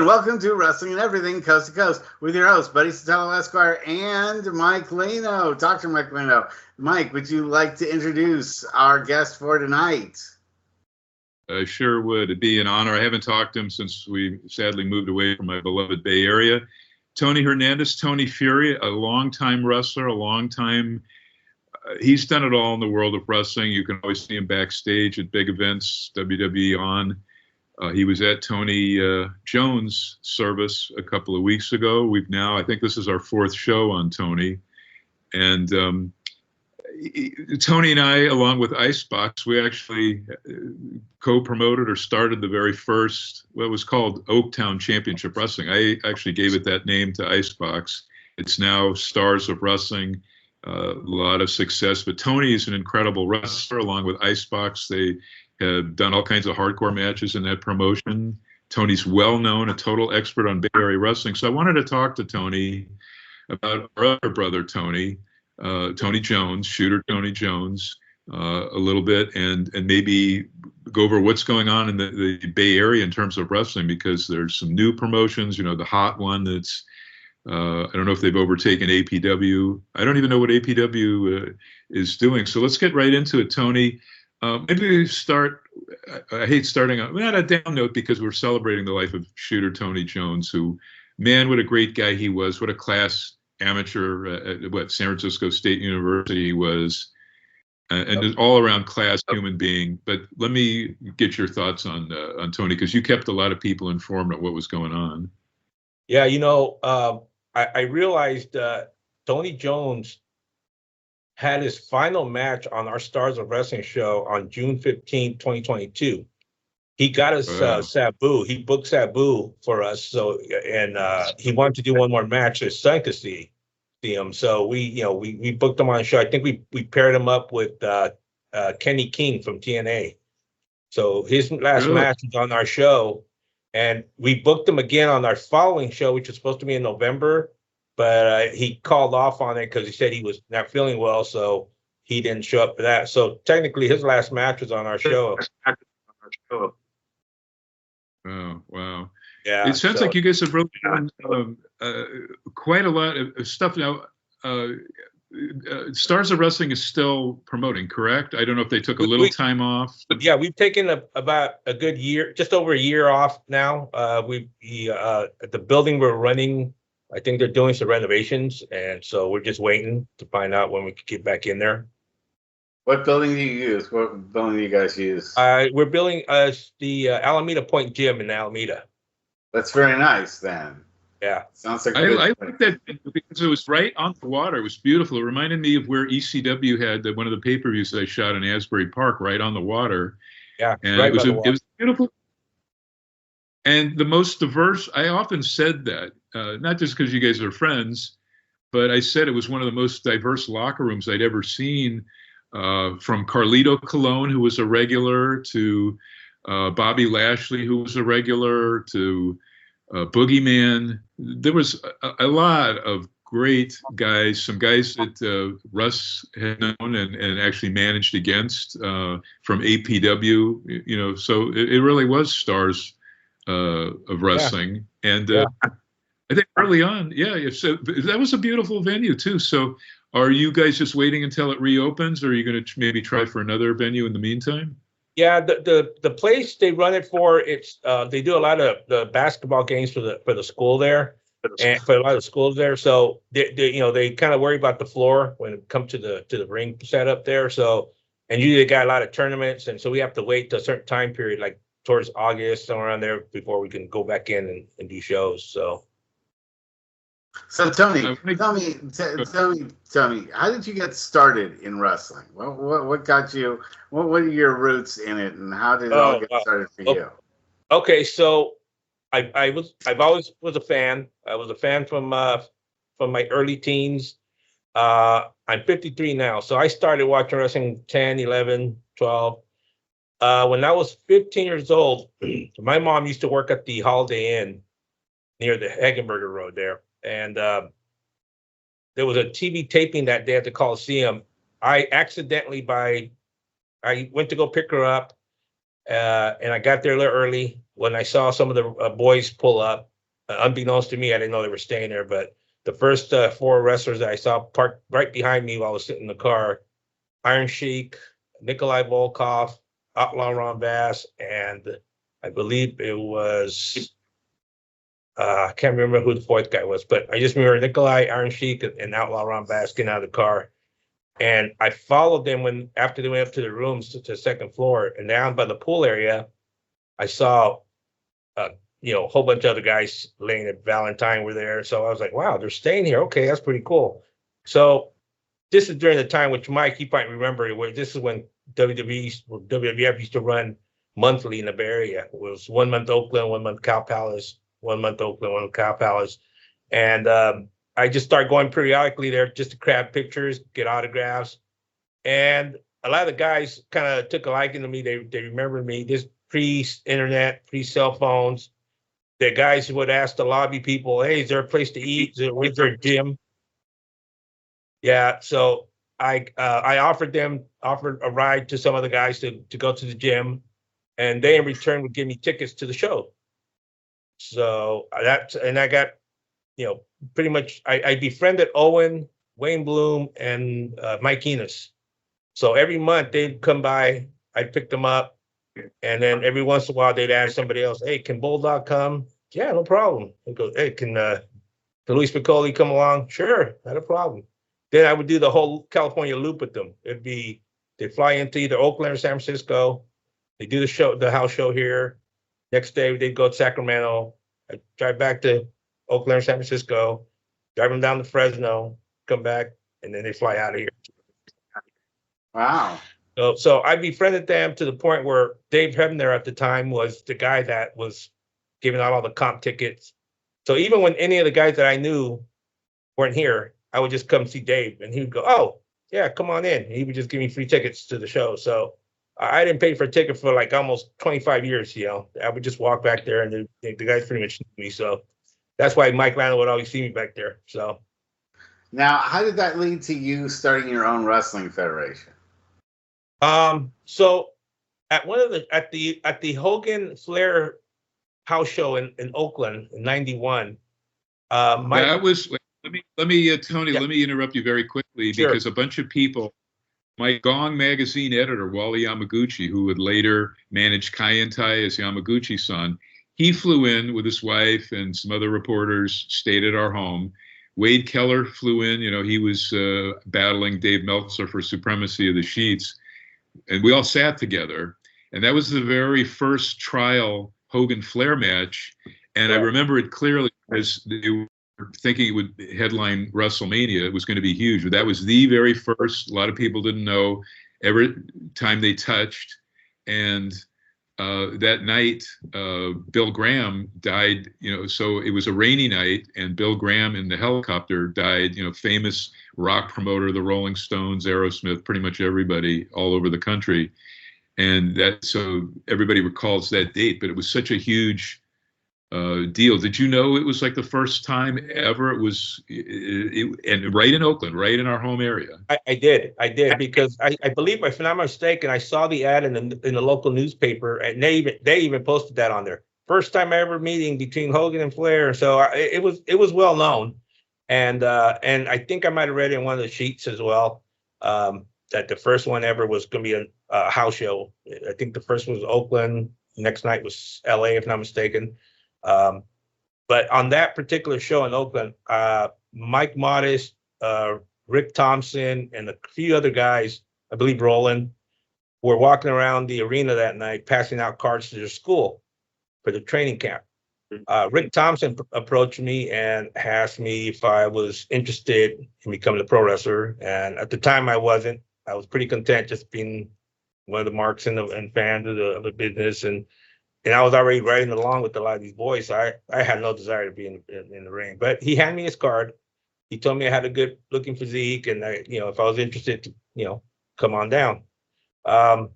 and welcome to Wrestling and Everything Coast to Coast with your host, Buddy Sotelo Esquire and Mike Leno, Dr. Mike Leno. Mike, would you like to introduce our guest for tonight? I sure would. It'd be an honor. I haven't talked to him since we sadly moved away from my beloved Bay Area. Tony Hernandez, Tony Fury, a longtime wrestler, he's done it all in the world of wrestling. You can always see him backstage at big events, WWE on. He was at Tony Jones' service a couple of weeks ago. I think this is our fourth show on Tony. And Tony and I, along with Icebox, we actually co-promoted or started the very first, what was called Oaktown Championship Wrestling. I actually gave it that name to Icebox. It's now Stars of Wrestling, a lot of success. But Tony is an incredible wrestler, along with Icebox. They have done all kinds of hardcore matches in that promotion. Tony's well-known, a total expert on Bay Area wrestling. So I wanted to talk to Tony about our other brother, Tony Jones, Shooter Tony Jones, a little bit, and maybe go over what's going on in the Bay Area in terms of wrestling, because there's some new promotions, the hot one that's, I don't know if they've overtaken APW. I don't even know what APW is doing. So let's get right into it, Tony. Maybe we start, I hate starting on, not a down note, because we're celebrating the life of Shooter Tony Jones, who, man, what a great guy he was. What a class amateur at San Francisco State University he was, and an all-around class human being. But let me get your thoughts on Tony, because you kept a lot of people informed of what was going on. Yeah, I realized Tony Jones had his final match on our Stars of Wrestling show on June 15, 2022. He got us Sabu. He booked Sabu for us. So, and he wanted to do one more match so his son could see him. So we booked him on the show. I think we paired him up with Kenny King from TNA. So his last match was on our show, and we booked him again on our following show, which was supposed to be in November. But he called off on it because he said he was not feeling well, so he didn't show up for that. So technically, his last match was on our show. Oh, wow. Yeah. It sounds like you guys have broken down quite a lot of stuff now. Stars of Wrestling is still promoting, correct? I don't know if they took a little time off. Yeah, we've taken about a good year, just over a year off now. At the building we're running, I think they're doing some renovations, and so we're just waiting to find out when we can get back in there. What building do you use? What building do you guys use? We're building the Alameda Point Gym in Alameda. That's very nice, then. Yeah. Sounds like I like that because it was right on the water. It was beautiful. It reminded me of where ECW had one of the pay-per-views that I shot in Asbury Park, right on the water. Yeah, and right it was beautiful. And the most diverse, I often said that, not just because you guys are friends, but I said it was one of the most diverse locker rooms I'd ever seen, from Carlito Colon, who was a regular, to Bobby Lashley, who was a regular, to Boogeyman. There was a lot of great guys, some guys that Russ had known and actually managed against from APW, so it really was Stars of Wrestling. Yeah. And I think early on, so that was a beautiful venue too. So are you guys just waiting until it reopens, or are you going to maybe try for another venue in the meantime? Yeah, the place they run it for, it's they do a lot of the basketball games for the school there, and for a lot of schools there. So they kind of worry about the floor when it comes to the ring setup there. So, and usually they got a lot of tournaments, and so we have to wait to a certain time period, like towards August, somewhere around there, before we can go back in and do shows. So Tony, tell me, how did you get started in wrestling? What got you? What are your roots in it, and how did it all get started for you? Okay, so I've always was a fan. I was a fan from my early teens. I'm 53 now, so I started watching wrestling 10, 11, 12. When I was 15 years old, my mom used to work at the Holiday Inn near the Hagenberger Road there. And there was a TV taping that day at the Coliseum. I went to go pick her up, and I got there a little early. When I saw some of the boys pull up, Unbeknownst to me, I didn't know they were staying there. But the first 4 wrestlers that I saw parked right behind me while I was sitting in the car, Iron Sheik, Nikolai Volkov, Outlaw Ron Bass, and I believe it was, I can't remember who the 4th guy was, but I just remember Nikolai, Iron Sheik, and Outlaw Ron Bass getting out of the car. And I followed them after they went up to the rooms to the 2nd floor, and down by the pool area, I saw, a whole bunch of other guys. Lane and Valentine were there. So I was like, wow, they're staying here. Okay, that's pretty cool. So this is during the time, which Mike, you might remember, where this is when WWF used to run monthly in the Bay Area. It was 1 month Oakland, 1 month Cow Palace, 1 month Oakland, 1 month Cow Palace. And I just started going periodically there just to grab pictures, get autographs. And a lot of the guys kind of took a liking to me. They remembered me. This pre-internet, pre-cell phones. The guys would ask the lobby people, hey, is there a place to eat? Is there a gym? Yeah, so I offered a ride to some of the guys to go to the gym, and they in return would give me tickets to the show. So I got, pretty much I befriended Owen, Wayne Bloom, and Mike Enos. So every month they'd come by, I'd pick them up, and then every once in a while they'd ask somebody else, hey, can Bulldog come? Yeah, no problem. I'd go, hey, can Luis Piccoli come along? Sure, not a problem. Then I would do the whole California loop with them. It'd be, they'd fly into either Oakland or San Francisco. They do the house show here. Next day they'd go to Sacramento. I'd drive back to Oakland or San Francisco, drive them down to Fresno, come back, and then they fly out of here. Wow. So I befriended them to the point where Dave Hebner at the time was the guy that was giving out all the comp tickets. So even when any of the guys that I knew weren't here, I would just come see Dave, and he would go, oh, yeah, come on in. And he would just give me free tickets to the show. So I didn't pay for a ticket for like almost 25 years, I would just walk back there, and the guys pretty much knew me. So that's why Mike Lano would always see me back there. So now, how did that lead to you starting your own wrestling federation? So at the Hogan Flair house show in Oakland in '91, that was. Let me Tony. Yeah. Let me interrupt you very quickly, Sure. because a bunch of people. My Gong magazine editor, Wally Yamaguchi, who would later manage Kaientai as Yamaguchi's son, he flew in with his wife and some other reporters, stayed at our home. Wade Keller flew in. He was battling Dave Meltzer for supremacy of the sheets. And we all sat together. And that was the very first trial Hogan Flair match. And I remember it clearly because they were thinking it would headline WrestleMania. It was going to be huge. But that was the very first. A lot of people didn't know every time they touched. And that night, Bill Graham died, so it was a rainy night, and Bill Graham in the helicopter died, famous rock promoter, the Rolling Stones, Aerosmith, pretty much everybody all over the country. And so everybody recalls that date, but it was such a huge deal. Did you know it was like the first time ever? It was, and right in Oakland, right in our home area. I did because I believe, if I'm not mistaken, I saw the ad in the local newspaper, and they even posted that on there. First time ever meeting between Hogan and Flair. So it was well known, and I think I might have read in one of the sheets as well that the first one ever was going to be a house show. I think the first one was Oakland. Next night was L.A., if not mistaken. But on that particular show in Oakland, Mike Modest, Rick Thompson, and a few other guys, I believe Roland, were walking around the arena that night, passing out cards to their school for the training camp. Rick Thompson approached me and asked me if I was interested in becoming a pro wrestler. And at the time I wasn't. I was pretty content just being one of the marks and fans of the business. And I was already riding along with a lot of these boys. So I had no desire to be in the ring. But he handed me his card. He told me I had a good looking physique, and if I was interested to, come on down. About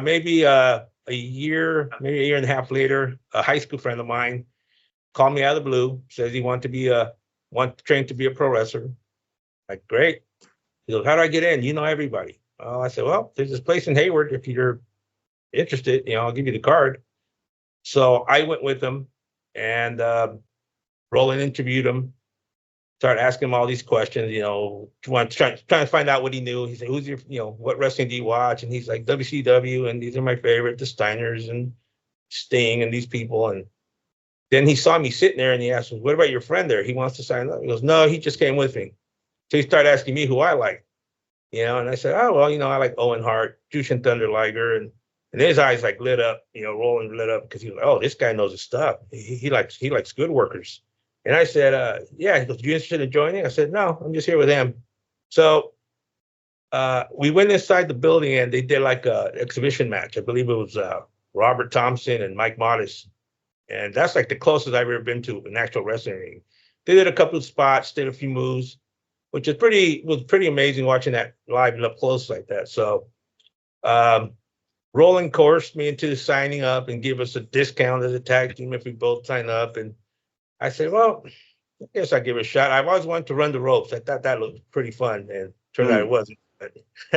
maybe a year and a half later, a high school friend of mine called me out of the blue, says he wanted to train to be a pro wrestler. Like, great. He goes, how do I get in? You know everybody. I said, well, there's this place in Hayward. If you're interested, I'll give you the card. So I went with him, And Roland interviewed him, started asking him all these questions, trying to find out what he knew. He said, who's your, what wrestling do you watch? And he's like, WCW, and these are my favorite, the Steiners and Sting and these people. And then he saw me sitting there and he asked me, what about your friend there? He wants to sign up. He goes, no, he just came with me. So he started asking me who I like, and I said, oh, well, I like Owen Hart, Jushin Thunder Liger. And his eyes like lit up, Roland lit up because he was like, oh, this guy knows his stuff. He likes good workers. And I said, yeah. He goes, you interested in joining? I said, no, I'm just here with him. So we went inside the building and they did like a exhibition match. I believe it was Robert Thompson and Mike Modest. And that's like the closest I've ever been to an actual wrestling ring. They did a couple of spots, did a few moves, which was pretty amazing watching that live and up close like that. So Roland coerced me into signing up and give us a discount as a tag team if we both sign up. And I said, well, I guess I'll give it a shot. I've always wanted to run the ropes. I thought that looked pretty fun, and turned out it wasn't.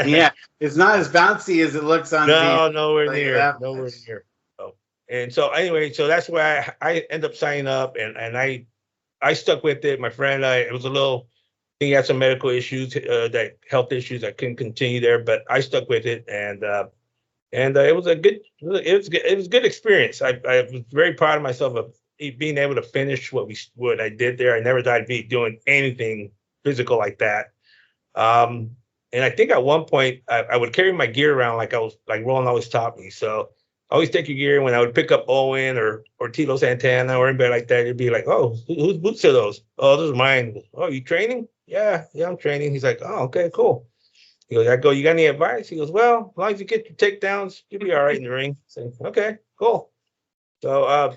Yeah, it's not as bouncy as it looks on No, TV. nowhere near. Nowhere near. And so anyway, so that's where I end up signing up, and I stuck with it. My friend, it was a little, he had some medical issues, health issues. I couldn't continue there, but I stuck with it, and it was a good experience. I was very proud of myself of being able to finish what I did there. I never thought I'd be doing anything physical like that. And I think at one point I would carry my gear around like Roland always taught me. So I always take your gear. When I would pick up Owen or Tito Santana or anybody like that, it'd be like, oh, whose boots are those? Oh, those are mine. Oh, you training? Yeah, I'm training. He's like, oh, okay, cool. He goes, you got any advice? He goes, well, as long as you get your takedowns, you'll be all right in the ring. So, okay, cool. So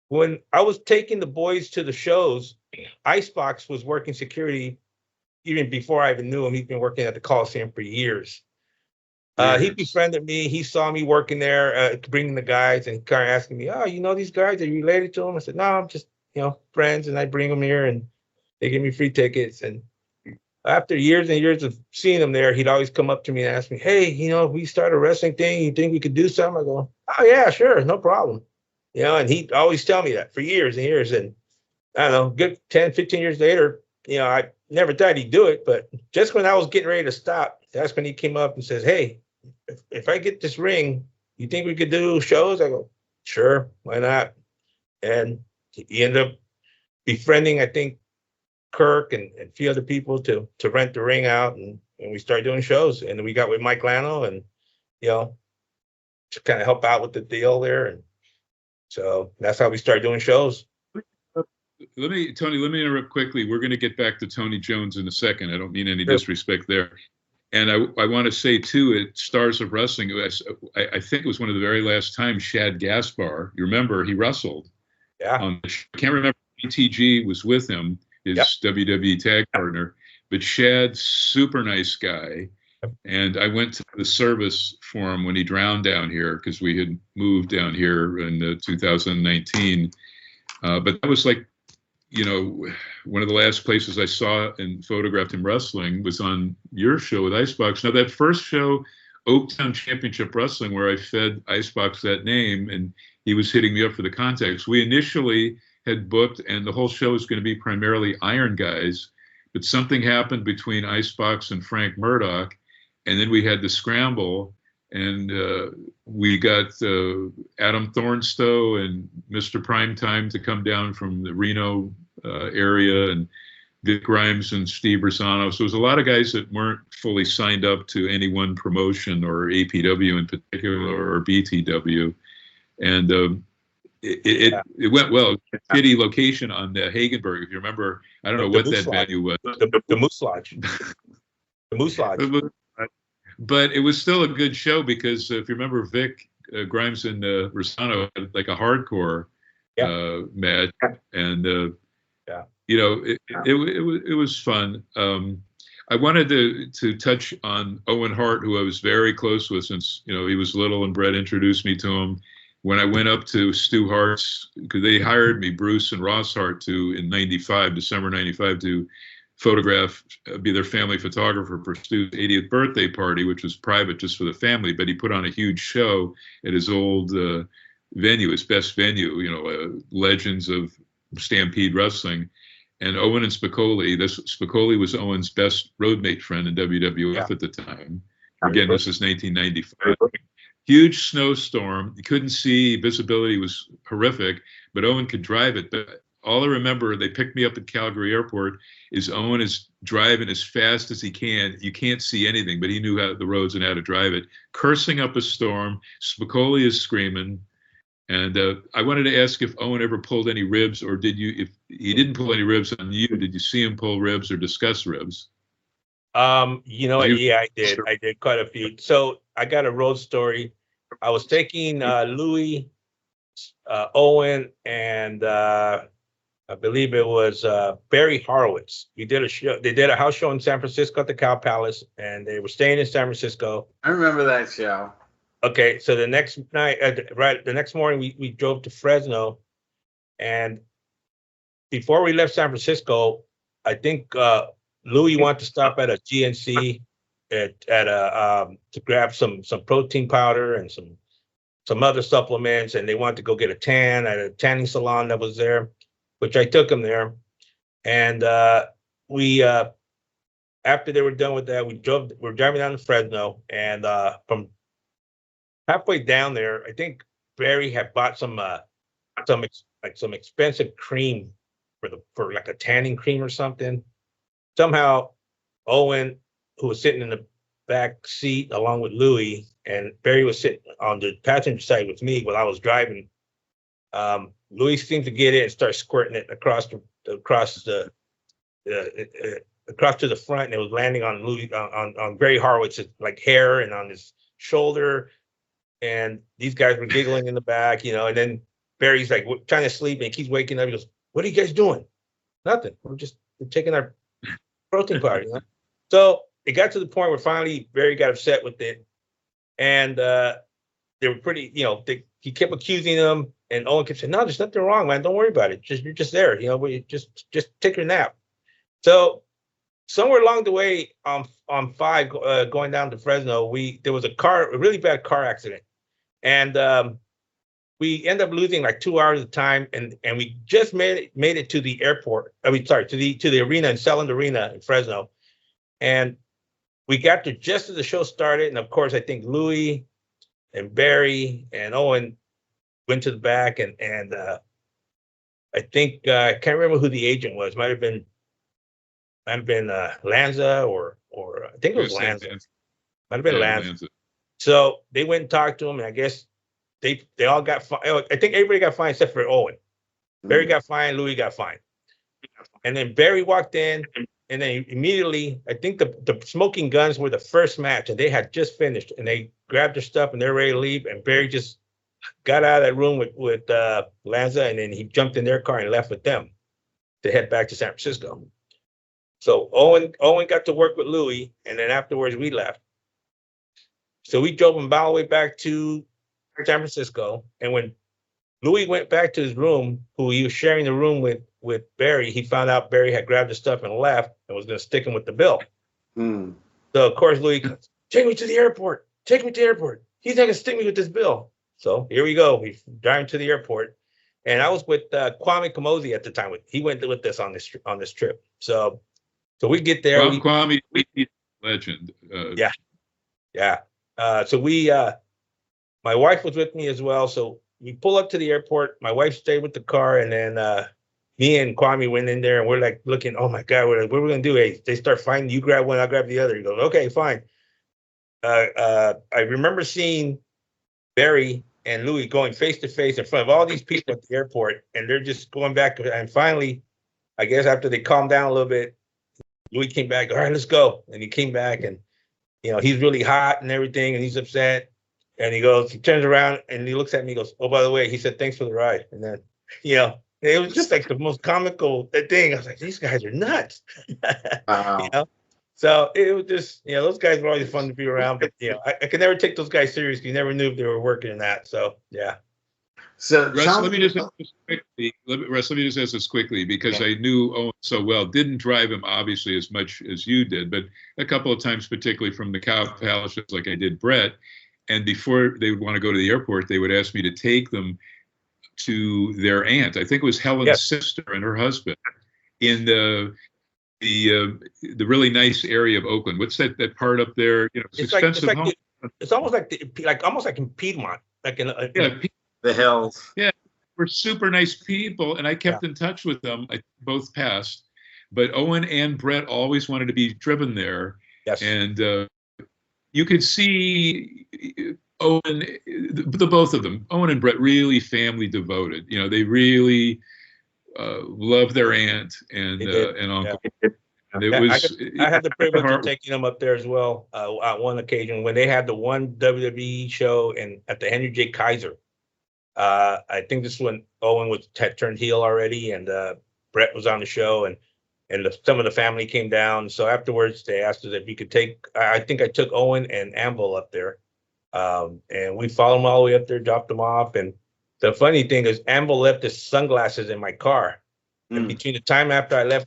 when I was taking the boys to the shows, Icebox was working security even before I even knew him. He's been working at the Coliseum for years. He befriended me. He saw me working there, bringing the guys, and kind of asking me, oh, you know these guys? Are you related to them? I said, no, I'm just, friends, and I bring them here, and they give me free tickets. And after years and years of seeing him there, he'd always come up to me and ask me, hey, if we start a wrestling thing, you think we could do something? I go, oh, yeah, sure, no problem. And he'd always tell me that for years and years. And I don't know, good 10, 15 years later, I never thought he'd do it. But just when I was getting ready to stop, that's when he came up and says, hey, if I get this ring, you think we could do shows? I go, sure, why not? And he ended up befriending, I think, Kirk and a few other people to rent the ring out, and we started doing shows. And we got with Mike Lano and, to kind of help out with the deal there. And so that's how we started doing shows. Tony, let me interrupt quickly. We're going to get back to Tony Jones in a second. I don't mean any disrespect there. And I want to say, too, at Stars of Wrestling, I think it was one of the very last times Shad Gaspar, you remember, he wrestled. Yeah. I can't remember if BTG was with him, his WWE tag partner, but Shad, super nice guy. And I went to the service for him when he drowned down here because we had moved down here in 2019. But that was like, one of the last places I saw and photographed him wrestling was on your show with Icebox. Now, that first show, Oaktown Championship Wrestling, where I fed Icebox that name, and he was hitting me up for the contacts. We initially had booked, and the whole show was going to be primarily Iron Guys, but something happened between Icebox and Frank Murdoch, and then we had the scramble, and we got Adam Thornstowe and Mr. Primetime to come down from the Reno area, and Vic Grimes and Steve Rosano. So it was a lot of guys that weren't fully signed up to any one promotion, or APW in particular, or BTW. And it went well. Shitty location on the Hagenberg, if you remember. I don't know what that venue was. The Moose Lodge. The Moose Lodge. But it was still a good show because if you remember, Vic Grimes and Rosano had like a hardcore match, and it was fun. I wanted to touch on Owen Hart, who I was very close with since he was little, and Brett introduced me to him. When I went up to Stu Hart's, because they hired me, Bruce and Ross Hart, in December 95, to photograph, be their family photographer for Stu's 80th birthday party, which was private just for the family, but he put on a huge show at his old venue, his best venue, legends of Stampede Wrestling. And Owen and Spicoli, Spicoli was Owen's best roadmate friend in WWF at the time. Again, this is 1995. Huge snowstorm. You couldn't see. Visibility was horrific, but Owen could drive it. But all I remember, they picked me up at Calgary Airport, is Owen is driving as fast as he can. You can't see anything, but he knew how the roads and how to drive it. Cursing up a storm. Spicoli is screaming. And I wanted to ask if Owen ever pulled any ribs, or if he didn't pull any ribs on you, did you see him pull ribs or discuss ribs? Yeah, I did. I did quite a few. So I got a road story. I was taking Louis, Owen, and I believe it was Barry Horowitz. We did a show. They did a house show in San Francisco at the Cow Palace, and they were staying in San Francisco. I remember that show. Okay, so the next night, the next morning, we drove to Fresno, and before we left San Francisco, I think Louis wanted to stop at a GNC to grab some protein powder and some other supplements, and they wanted to go get a tan at a tanning salon that was there, which I took him there, and we after they were done with that, we're driving down to Fresno, and from halfway down there, I think Barry had bought some expensive cream for like a tanning cream or something. Somehow, Owen, who was sitting in the back seat along with Louis, and Barry was sitting on the passenger side with me while I was driving. Louis seemed to get it and start squirting it across to the front, and it was landing on Louis on Barry Horowitz's like hair and on his shoulder. And these guys were giggling in the back, and then Barry's like trying to sleep and he keeps waking up. He goes, "What are you guys doing?" "Nothing. We're taking our protein powder." So it got to the point where finally Barry got upset with it. And they were pretty, he kept accusing them. And Owen kept saying, "No, there's nothing wrong, man. Don't worry about it. You're just there. We just take your nap." So somewhere along the way on 5 going down to Fresno, there was a really bad car accident. And we ended up losing like 2 hours of time, and we just made it to the airport. To the arena in Selland Arena in Fresno, and we got there just as the show started. And of course, I think Louis and Barry and Owen went to the back, and I think I can't remember who the agent was. Might have been Lanza or I think it was Lanza. Might have been Lanza. So they went and talked to him, and I guess they all got fined. I think everybody got fined except for Owen. Barry got fined, Louis got fined. And then Barry walked in, and then immediately, I think the Smoking Guns were the first match, and they had just finished, and they grabbed their stuff, and they're ready to leave, and Barry just got out of that room with Lanza, and then he jumped in their car and left with them to head back to San Francisco. So Owen got to work with Louis, and then afterwards we left. So we drove him all the way back to San Francisco, and when Louis went back to his room, who he was sharing the room with Barry, he found out Barry had grabbed his stuff and left and was going to stick him with the bill. So of course Louis goes, "Take me to the airport. Take me to the airport. He's not going to stick me with this bill." So here we go. We drive to the airport, and I was with Kwame Kamosi at the time. He went with us on this trip. So we get there. Kwame, legend. Yeah. So my wife was with me as well. So we pull up to the airport. My wife stayed with the car, and then me and Kwame went in there, and we're like looking, "Oh my God, what are we gonna do?" Hey, they start fighting. You grab one, I'll grab the other. He goes, "Okay, fine." I remember seeing Barry and Louis going face to face in front of all these people at the airport, and they're just going back. And finally, I guess after they calmed down a little bit, Louis came back. "All right, let's go." And he came back, and he's really hot and everything, and he's upset. And he turns around and he looks at me. He goes, "Oh, by the way," he said, "thanks for the ride." And then, it was just like the most comical thing. I was like, these guys are nuts. Wow. So it was just, those guys were always fun to be around. But I could never take those guys serious. You never knew if they were working in that. So yeah. So Russ, let me just ask this quickly. Russ, let me just ask this quickly, because I knew Owen so well. Didn't drive him obviously as much as you did, but a couple of times, particularly from the Cow Palace, like I did Brett. and before they would want to go to the airport, they would ask me to take them to their aunt. I think it was Helen's sister and her husband in the really nice area of Oakland. What's that part up there? You know, it's expensive home. It's almost almost like in Piedmont, like in the hills. Yeah, we're super nice people, and I kept in touch with them. Both passed, but Owen and Brett always wanted to be driven there. Yes, and you could see Owen, the both of them, Owen and Brett, really family devoted. You know, they really love their aunt and uncle. Yeah. And it was. I had the privilege of taking them up there as well on one occasion when they had the one WWE show at the Henry J. Kaiser. I think this is when Owen had turned heel already, and Brett was on the show, and some of the family came down. So afterwards, they asked us if we could take. I think I took Owen and Anvil up there, and we followed them all the way up there, dropped them off. And the funny thing is, Anvil left his sunglasses in my car, and between the time after I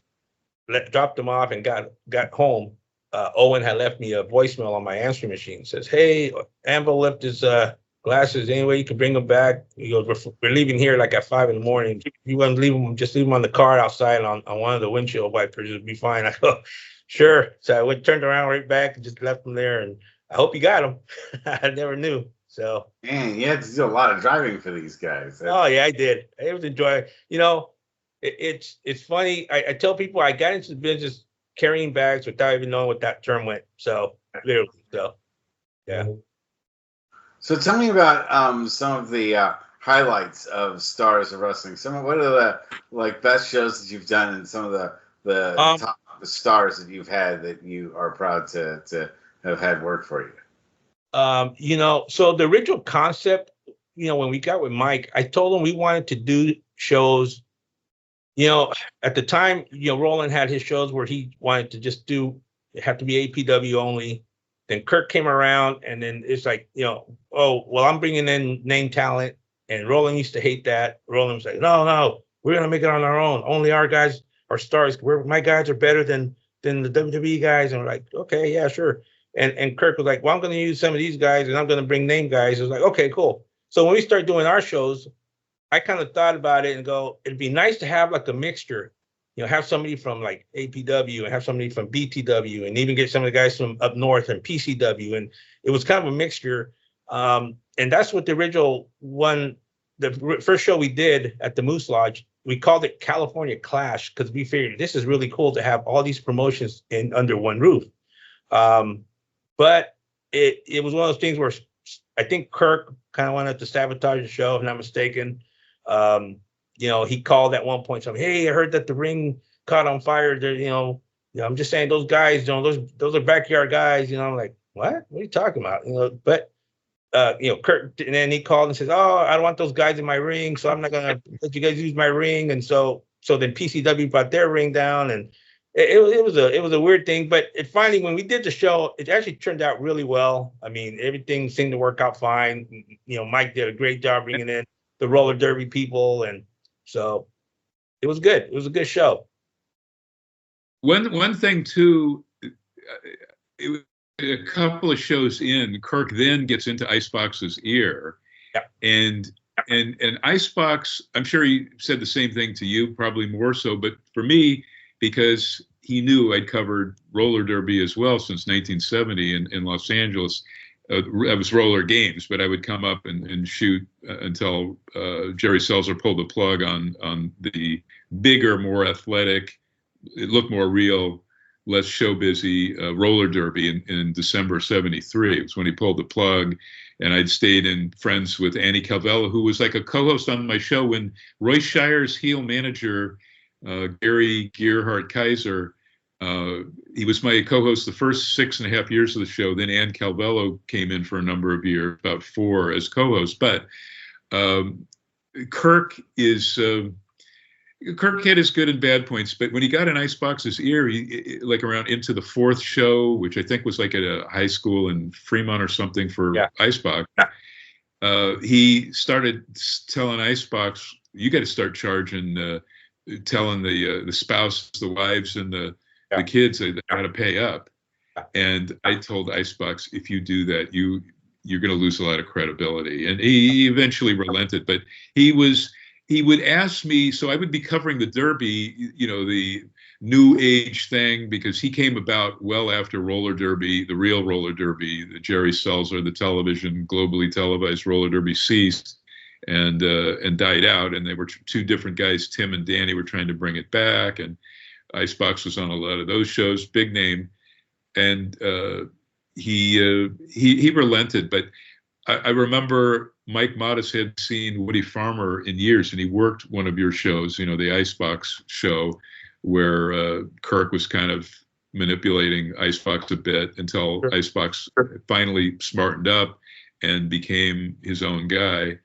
dropped them off and got home, Owen had left me a voicemail on my answering machine. It says, "Hey, Anvil left his glasses. Anyway, you can bring them back." He goes, "We're leaving here like at 5 a.m. If you want to leave them, just leave them on the car outside on one of the windshield wipers. It'll be fine." I go, "Sure." So I turned around right back and just left them there. And I hope you got them. I never knew. So man, you had to do a lot of driving for these guys. Oh yeah, I did. It was enjoying. You know, it's funny. I tell people I got into the business carrying bags without even knowing what that term meant. So literally, yeah. So tell me about some of the highlights of Stars of Wrestling. What are the best shows that you've done, and some of the top stars that you've had that you are proud to have had work for you? You know, so the original concept, you know, when we got with Mike, I told him we wanted to do shows. You know, at the time, you know, Roland had his shows where he wanted to just have to be APW only. Then Kirk came around, and then it's like, you know, oh, well, I'm bringing in name talent. And Roland used to hate that. Roland was like, no, we're going to make it on our own. Only our guys are stars. My guys are better than the WWE guys. And we're like, okay, yeah, sure. And Kirk was like, well, I'm going to use some of these guys, and I'm going to bring name guys. It was like, okay, cool. So when we started doing our shows, I kind of thought about it and go, it'd be nice to have like a mixture, you know, have somebody from like APW and have somebody from BTW, and even get some of the guys from up north and PCW. And it was kind of a mixture. And that's what the original one, the first show we did at the Moose Lodge, we called it California Clash, because we figured this is really cool to have all these promotions under one roof. But it was one of those things where I think Kirk kind of wanted to sabotage the show, if I'm not mistaken. You know, he called at one point, hey, I heard that the ring caught on fire. You know, I'm just saying those guys, you know, those are backyard guys. You know, I'm like, what are you talking about? You know, but you know, Kirk, and then he called and says, oh, I don't want those guys in my ring, so I'm not gonna let you guys use my ring. And so then PCW brought their ring down, and it was a weird thing. But finally, when we did the show, it actually turned out really well. I mean, everything seemed to work out fine. You know, Mike did a great job bringing in the roller derby people, and so it was good. It was a good show. One thing too, a couple of shows in, Kirk then gets into Icebox's ear, and Icebox, I'm sure he said the same thing to you, probably more so, but for me, because he knew I'd covered roller derby as well since 1970 in Los Angeles. It was roller games, but I would come up and shoot until Jerry Seltzer pulled the plug on the bigger, more athletic, it looked more real, less show busy roller derby in December '73. It was when he pulled the plug, and I'd stayed in friends with Annie Calvello, who was like a co-host on my show when Roy Shire's heel manager, Gary Gearhart Kaiser, he was my co-host the first 6.5 years of the show. Then Ann Calvello came in for a number of years, about 4 as co-host. But Kirk had his good and bad points. But when he got in Icebox's ear, he, like around into the 4th show, which I think was like at a high school in Fremont or something for Icebox, he started telling Icebox, you got to start charging, telling the spouse, the wives, and the kids they got to pay up. And I told Icebox, if you do that, you're going to lose a lot of credibility. And he eventually relented, but he would ask me, so I would be covering the Derby, the new age thing, because he came about well after roller derby, the real roller derby, the Jerry Seltzer, the television, globally televised roller derby ceased and died out. And they were two different guys, Tim and Danny, were trying to bring it back. And Icebox was on a lot of those shows, big name. And he relented, but I remember Mike Modest had seen Woody Farmer in years, and he worked one of your shows, the Icebox show, where Kirk was kind of manipulating Icebox a bit until Icebox finally smartened up and became his own guy,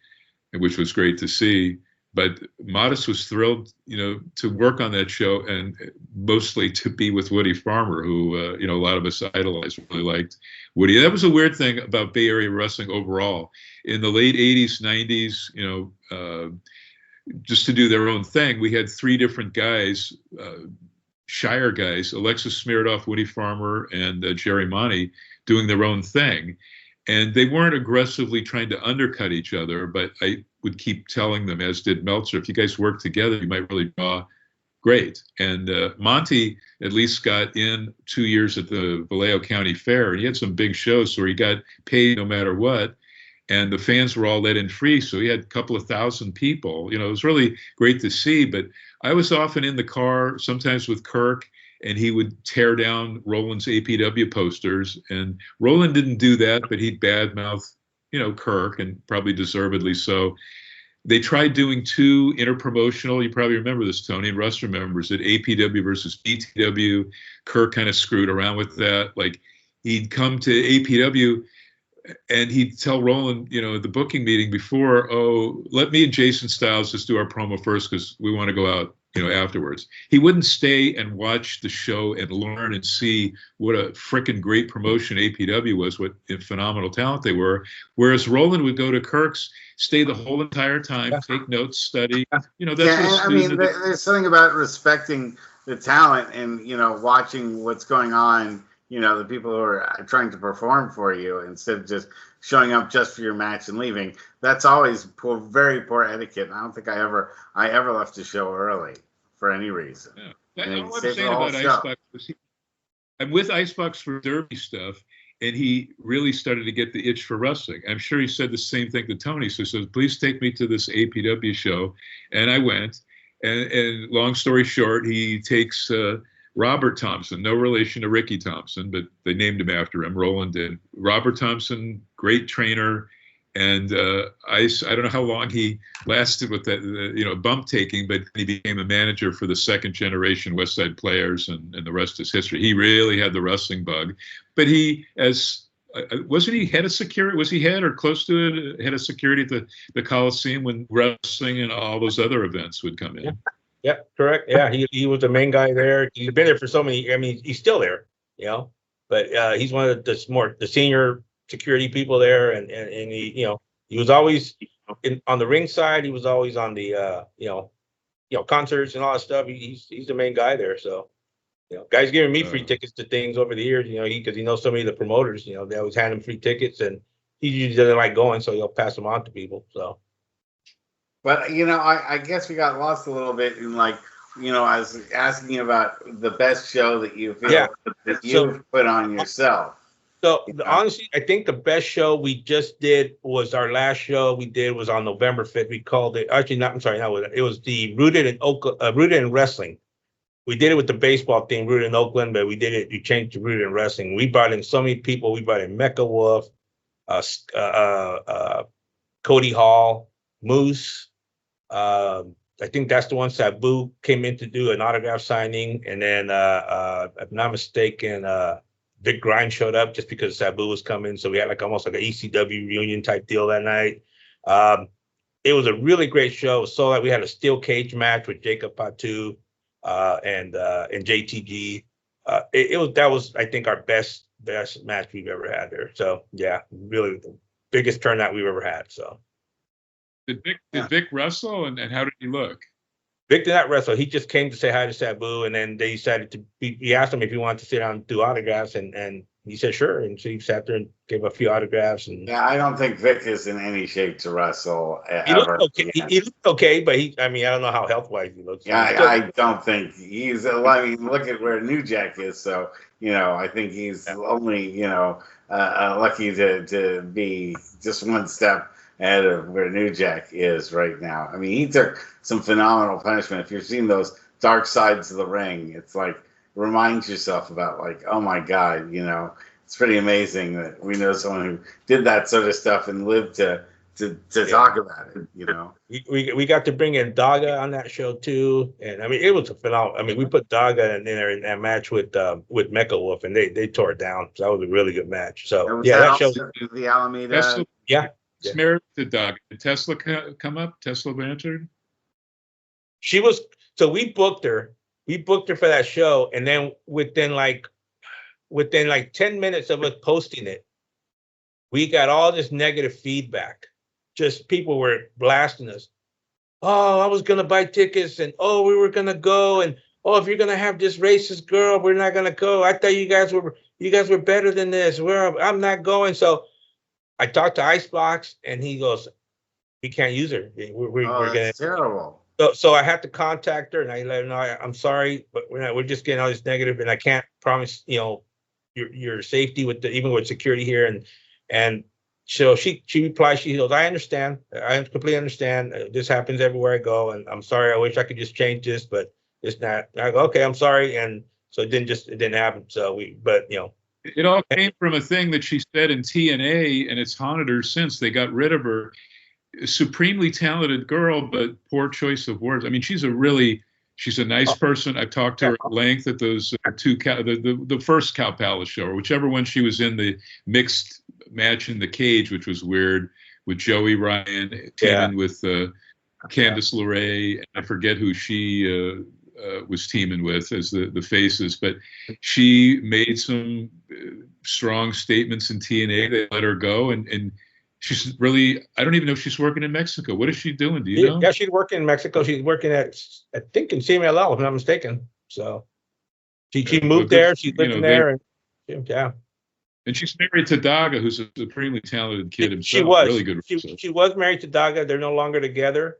which was great to see. But Modest was thrilled, to work on that show, and mostly to be with Woody Farmer, who, a lot of us idolized, really liked Woody. That was a weird thing about Bay Area wrestling overall. In the late 80s, 90s, just to do their own thing, we had three different guys, Shire guys, Alexis Smirnoff, Woody Farmer, and Jerry Monty, doing their own thing. And they weren't aggressively trying to undercut each other, but I would keep telling them, as did Meltzer, if you guys work together, you might really draw great. And Monty at least got in 2 years at the Vallejo County Fair, and he had some big shows where he got paid no matter what. And the fans were all let in free, so he had a couple of thousand people. It was really great to see. But I was often in the car, sometimes with Kirk, and he would tear down Roland's APW posters. And Roland didn't do that, but he'd badmouth, Kirk, and probably deservedly so. They tried doing two interpromotional, you probably remember this, Tony, and Russ remembers it, APW versus BTW. Kirk kind of screwed around with that. Like, he'd come to APW, and he'd tell Roland, at the booking meeting before, let me and Jason Styles just do our promo first because we want to go out, afterwards. He wouldn't stay and watch the show and learn and see what a frickin' great promotion APW was, what phenomenal talent they were. Whereas Roland would go to Kirk's, stay the whole entire time, take notes, study. That's what I mean, there's something about respecting the talent and, watching what's going on. The people who are trying to perform for you instead of just showing up just for your match and leaving. That's always very poor etiquette. And I don't think I ever left a show early for any reason. Yeah. What I'm saying about Icebox was I'm with Icebox for derby stuff, and he really started to get the itch for wrestling. I'm sure he said the same thing to Tony. So he said, please take me to this APW show. And I went. And long story short, he takes Robert Thompson, no relation to Ricky Thompson, but they named him after him. Roland did. Robert Thompson, great trainer. And I don't know how long he lasted with that, bump taking, but he became a manager for the second generation West Side Players, and the rest is history. He really had the wrestling bug. But wasn't he head of security? Was he head or close to it, head of security at the Coliseum when wrestling and all those other events would come in? Yeah, correct. Yeah, he was the main guy there. He's been there for so many. I mean, he's still there, but he's one of the senior security people there, and he he was always on the ring side. He was always on the concerts and all that stuff. He's the main guy there. So guys giving me free tickets to things over the years. Because he knows so many of the promoters. They always hand him free tickets, and he usually doesn't like going, so he'll pass them on to people. So. But, I guess we got lost a little bit in, I was asking about the best show that you feel that you've put on yourself. So, honestly, I think the best show we just did was our last show we did was on November 5th. We called it, actually, it was the Rooted in Wrestling. We did it with the baseball theme, Rooted in Oakland, but we changed to Rooted in Wrestling. We brought in so many people. We brought in Mecha Wolf, Cody Hall, Moose. I think that's the one Sabu came in to do an autograph signing, and then if I'm not mistaken, Vic Grimes showed up just because Sabu was coming, so we had almost like an ECW reunion type deal that night. It was a really great show. So we had a steel cage match with Jacob Patu and JTG. That was I think our best match we've ever had there. So yeah, really the biggest turnout we've ever had. So. Did Vic wrestle, and how did he look? Vic did not wrestle. He just came to say hi to Sabu, and then they decided he asked him if he wanted to sit down and do autographs, and He said, sure. And so he sat there and gave a few autographs. And yeah, I don't think Vic is in any shape to wrestle he ever. looked okay. He looked okay, but I don't know how health-wise he looks. Yeah, I don't think he's. I mean, look at where New Jack is. So I think he's only lucky to be just one step ahead of where New Jack is right now. I mean, he took some phenomenal punishment. If you're seeing those dark sides of the ring, it's like reminds yourself about like, oh my God, it's pretty amazing that we know someone who did that sort of stuff and lived to talk about it. We got to bring in Daga on that show too, and I mean it was a phenomenal. I mean, we put Daga in there in that match with Mecha Wolf, and they tore it down. So that was a really good match. So that show, the Alameda. Tesla, married to Daga. Did Tesla come up? Tesla Blanchard. She was. So we booked her. We booked her for that show, and then within like 10 minutes of us posting it, we got all this negative feedback. Just people were blasting us. Oh, I was gonna buy tickets, and oh, we were gonna go, and oh, if you're gonna have this racist girl, we're not gonna go. I thought you guys were better than this. I'm not going. So I talked to Icebox, and he goes, "We can't use her. We're that's terrible." So I had to contact her, and I let her know I'm sorry, but we're just getting all this negative, and I can't promise your safety even with security here, and so she replied, she goes, I understand, I completely understand. This happens everywhere I go, and I'm sorry. I wish I could just change this, but it's not. I go, okay, I'm sorry, and so it didn't happen. So it all came from a thing that she said in TNA, and it's haunted her since. They got rid of her. A supremely talented girl, but poor choice of words. I mean, she's a nice person. I've talked to her at length at those the first Cow Palace show, or whichever one she was in, the mixed match in the cage, which was weird, with Joey Ryan teaming with Candice LeRae. I forget who she was teaming with as the faces, but she made some strong statements in TNA. They let her go, and she's really, I don't even know if she's working in Mexico. What is she doing? Do you know? Yeah, she's working in Mexico. She's working at, I think, in CMLL, if I'm not mistaken. So she moved there. She's living there. And she's married to Daga, who's a supremely talented kid himself. She was. Really good. She was married to Daga. They're no longer together.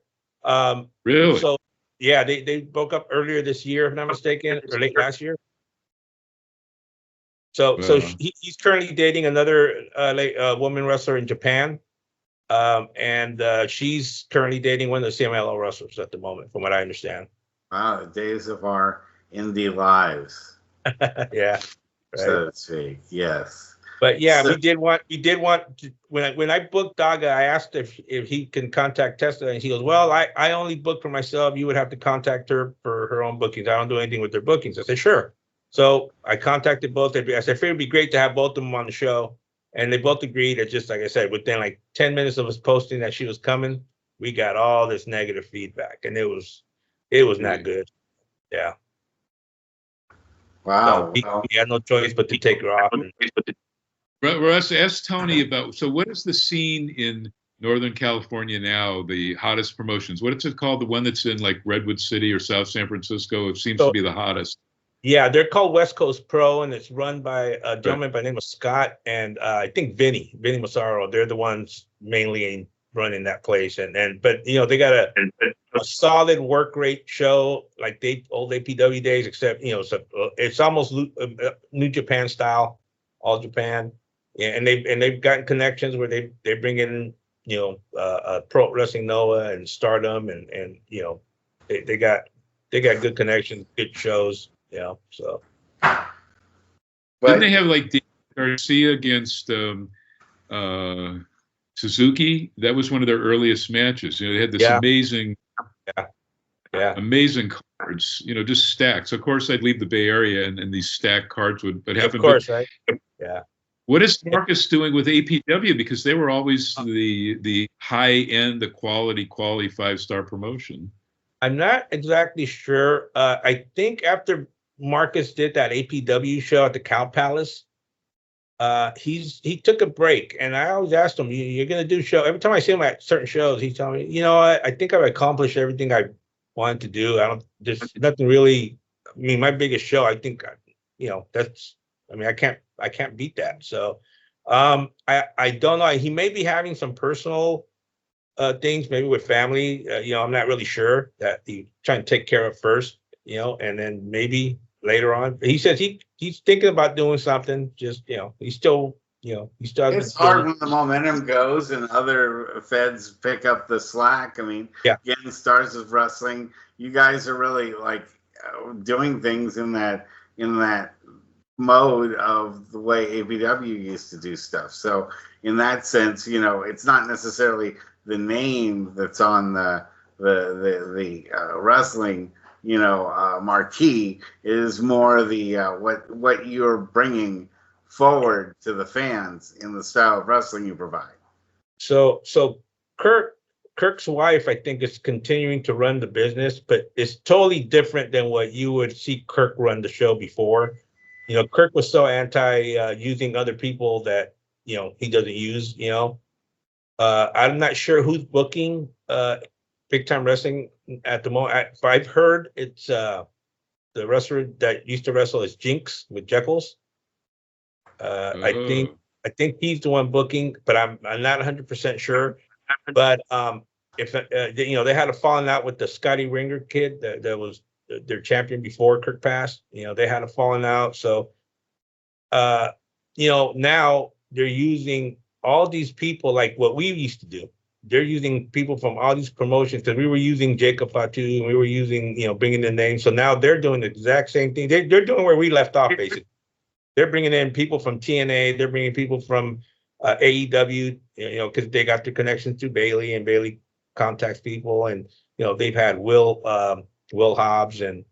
Really? So, yeah, they broke up earlier this year, if I'm not mistaken, or late last year. So he's currently dating another woman wrestler in Japan, and she's currently dating one of the CMLL wrestlers at the moment, from what I understand. Wow, the days of our indie lives. Yeah, right. So to speak. Yes. But yeah, we did want to, when I booked Daga, I asked if he can contact Tesla, and he goes, well, I only book for myself. You would have to contact her for her own bookings. I don't do anything with their bookings. I said, sure. So I contacted both. I said, I figured it'd be great to have both of them on the show. And they both agreed. It's just, like I said, within like 10 minutes of us posting that she was coming, we got all this negative feedback, and it was not good. Yeah. Wow. So we had no choice but to take her off. Russ, ask Tony about, so what is the scene in Northern California now, the hottest promotions? What is it called? The one that's in like Redwood City or South San Francisco? It seems to be the hottest. Yeah, they're called West Coast Pro, and it's run by a gentleman by the name of Scott and I think Vinny Massaro. They're the ones mainly running that place, but they got a solid work rate show like old APW days, except so it's almost New Japan style, all Japan. Yeah, and they've gotten connections where they bring in Pro Wrestling Noah and Stardom, and they got good connections, good shows. So. Didn't they have like Dave Garcia against Suzuki? That was one of their earliest matches. They had this amazing cards. Just stacks. Of course, I'd leave the Bay Area, and these stacked cards would happen. Of course, right? Yeah. What is Marcus doing with APW? Because they were always the high end, the quality 5-star promotion. I'm not exactly sure. I think after Marcus did that APW show at the Cow Palace, he took a break, and I always asked him, "You're going to do show?" Every time I see him at certain shows, he's telling me, I think I've accomplished everything I wanted to do. There's nothing really. I mean, my biggest show, I think, that's I mean, I can't beat that. So, I don't know. He may be having some personal things, maybe with family. I'm not really sure that he's trying to take care of first, and then maybe later on. He says he's thinking about doing something. Just he's still he still It's hard when the momentum goes and other feds pick up the slack. I mean, yeah. Again, Stars of Wrestling, you guys are really like doing things in that mode of the way APW used to do stuff. So in that sense, it's not necessarily the name that's on the wrestling, marquee. It is more the what you're bringing forward to the fans in the style of wrestling you provide. So Kirk's wife, I think, is continuing to run the business, but it's totally different than what you would see Kirk run the show before. Kirk was so anti using other people that he doesn't use. I'm not sure who's booking Big Time Wrestling at the moment. I've heard it's the wrestler that used to wrestle is Jinx with Jekyll's. I think he's the one booking, but I'm not 100% sure. But if they had a falling out with the Scotty Ringer kid that was their champion before Kirk passed. They had a falling out. So now they're using all these people like what we used to do. They're using people from all these promotions because we were using Jacob Fatu and we were using bringing in names. So now they're doing the exact same thing. They're doing where we left off basically. They're bringing in people from TNA. They're bringing people from AEW, because they got their connections to Bailey, and Bailey contacts people, and they've had Will Hobbs and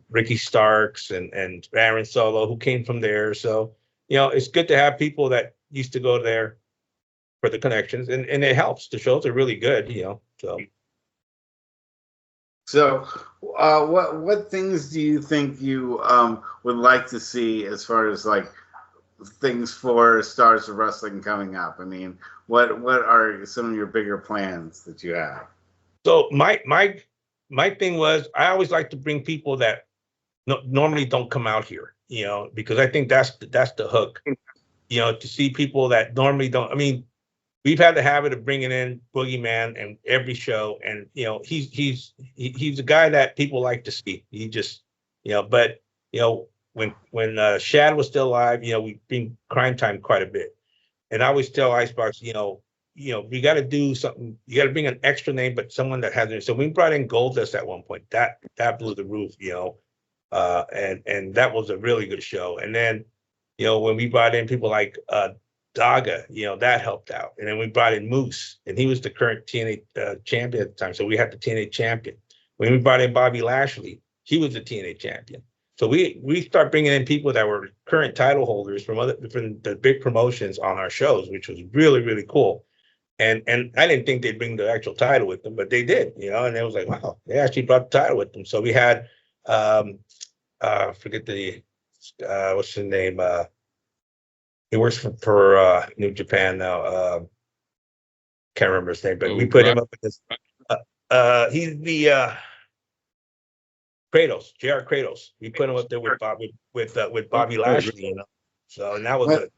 Ricky Starks and Aaron Solo who came from there. So it's good to have people that used to go there for the connections, and it helps. The shows are really good, So, what things do you think you would like to see as far as like things for Stars of Wrestling coming up? I mean, what are some of your bigger plans that you have? So my thing was I always like to bring people that normally don't come out here, because I think that's the hook, to see people that normally don't. I mean, we've had the habit of bringing in Boogeyman and every show, and he's a guy that people like to see. He just but when Shad was still alive, we bring Crime Time quite a bit, and I always tell Icebox, we got to do something. You got to bring an extra name, but someone that hasn't. So we brought in Goldust at one point. That blew the roof, and that was a really good show. And then when we brought in people like Daga, that helped out. And then we brought in Moose, and he was the current TNA champion at the time. So we had the TNA champion. When we brought in Bobby Lashley, he was the TNA champion. So we start bringing in people that were current title holders from the big promotions on our shows, which was really, really cool. And I didn't think they'd bring the actual title with them, but they did, and it was like, wow, they actually brought the title with them. So we had, forget the, what's his name? He works for New Japan now. Can't remember his name, but we put him up with this. He's the Kratos, JR Kratos. We put him up there with Bobby Lashley, So and that was a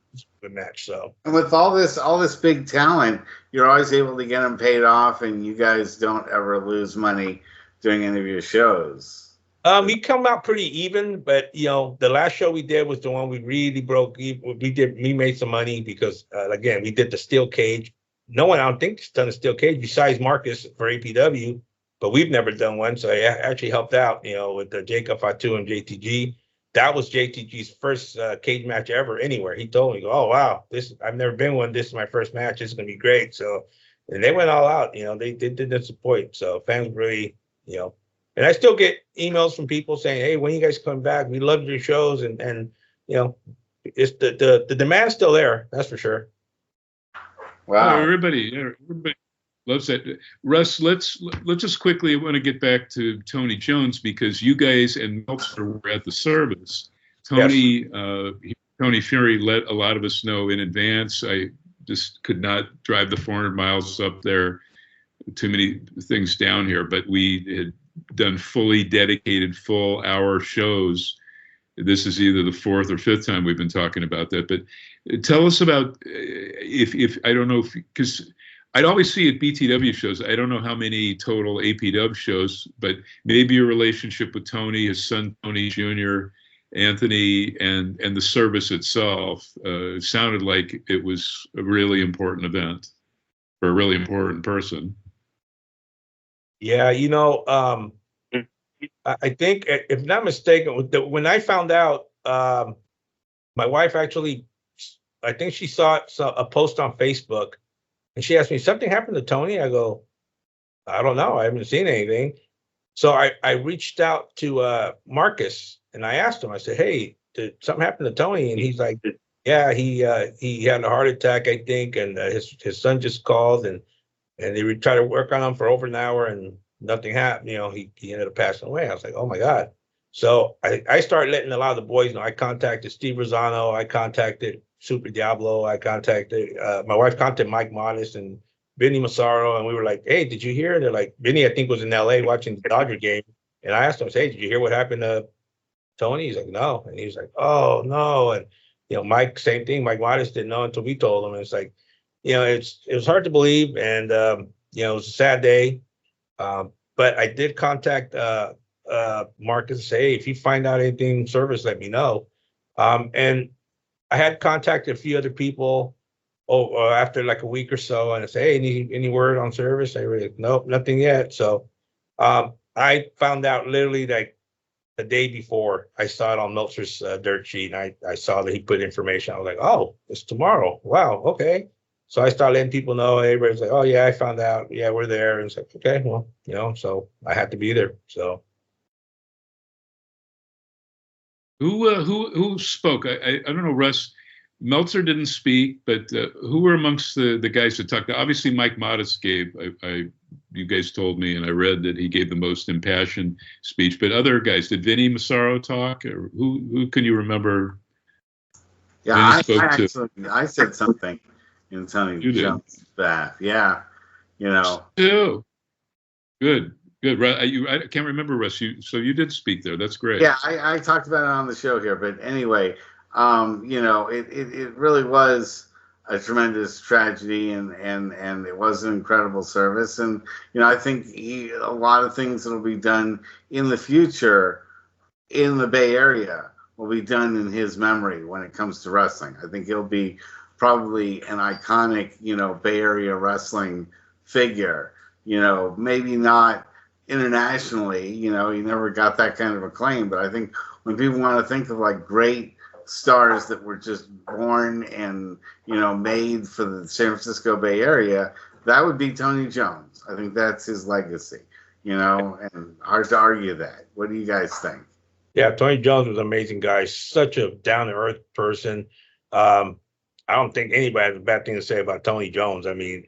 good match. So and with all this big talent, you're always able to get them paid off, and you guys don't ever lose money doing any of your shows. We come out pretty even, but the last show we did was the one we really broke even. We made some money because again, we did the steel cage. No one, I don't think, has done a steel cage besides Marcus for APW, but we've never done one. So I actually helped out, with the Jacob Fatu and JTG. That was JTG's first cage match ever anywhere. He told me, "Oh wow, I've never been one. This is my first match. This is gonna be great." So, and they went all out. They did support. So fans really, and I still get emails from people saying, "Hey, when you guys come back? We love your shows," and it's the demand's still there. That's for sure. Wow, everybody loves that. Russ, let's just quickly, I want to get back to Tony Jones because you guys and Meltzer were at the service. Tony, yes. Tony Fury let a lot of us know in advance. I just could not drive the 400 miles up there. Too many things down here, but we had done fully dedicated full hour shows this is either the fourth or fifth time we've been talking about that. But tell us about if I don't know, because I'd always see at BTW shows. I don't know how many total APW shows, but maybe your relationship with Tony, his son Tony Jr., Anthony, and the service itself sounded like it was a really important event for a really important person. Yeah, I think, if not mistaken, when I found out, my wife actually, I think she saw a post on Facebook, and she asked me, something happened to Tony? I go, I don't know. I haven't seen anything. So I reached out to Marcus, and I asked him, I said, hey, did something happen to Tony? And he's like, yeah, he had a heart attack, I think, and his son just called, and they tried to work on him for over an hour, and nothing happened. He ended up passing away. I was like, oh my God. So I started letting a lot of the boys know. I contacted Steve Rosano. I contacted Super Diablo. I contacted, my wife contacted Mike Modest and Vinny Massaro. And we were like, hey, did you hear? They're like, Vinny, I think, was in LA watching the Dodger game. And I asked him, hey, did you hear what happened to Tony? He's like, no. And he was like, oh no. And, Mike, same thing. Mike Modest didn't know until we told him. And it's like, it was hard to believe. And, it was a sad day. But I did contact Marcus and say, hey, if you find out anything service, let me know. And I had contacted a few other people after like a week or so, and I say, hey, any word on service? They were like, nope, nothing yet. So I found out literally like the day before. I saw it on Meltzer's dirt sheet, and I saw that he put information. I was like, oh, it's tomorrow. Wow, okay. So I started letting people know. Everybody's like, oh, yeah, I found out. Yeah, we're there. And it's like, okay, well, so I had to be there. So. Who spoke? I don't know, Russ. Meltzer didn't speak, but who were amongst the guys that talked? Obviously, Mike Modest gave. You guys told me, and I read that he gave the most impassioned speech. But other guys, did Vinny Massaro talk? Or who can you remember? Yeah, I said something in Tony Jones' behalf. Yeah, Oh, good. I can't remember, Russ. So you did speak there. That's great. Yeah, I talked about it on the show here, but anyway, it really was a tremendous tragedy, and it was an incredible service, and I think a lot of things that will be done in the future in the Bay Area will be done in his memory when it comes to wrestling. I think he'll be probably an iconic, Bay Area wrestling figure. Maybe not internationally, he never got that kind of acclaim, but I think when people want to think of like great stars that were just born and made for the San Francisco Bay Area, that would be Tony Jones. I think that's his legacy, and hard to argue that. What do you guys think? Yeah, Tony Jones was an amazing guy, such a down-to-earth person. I don't think anybody has a bad thing to say about Tony Jones. I mean,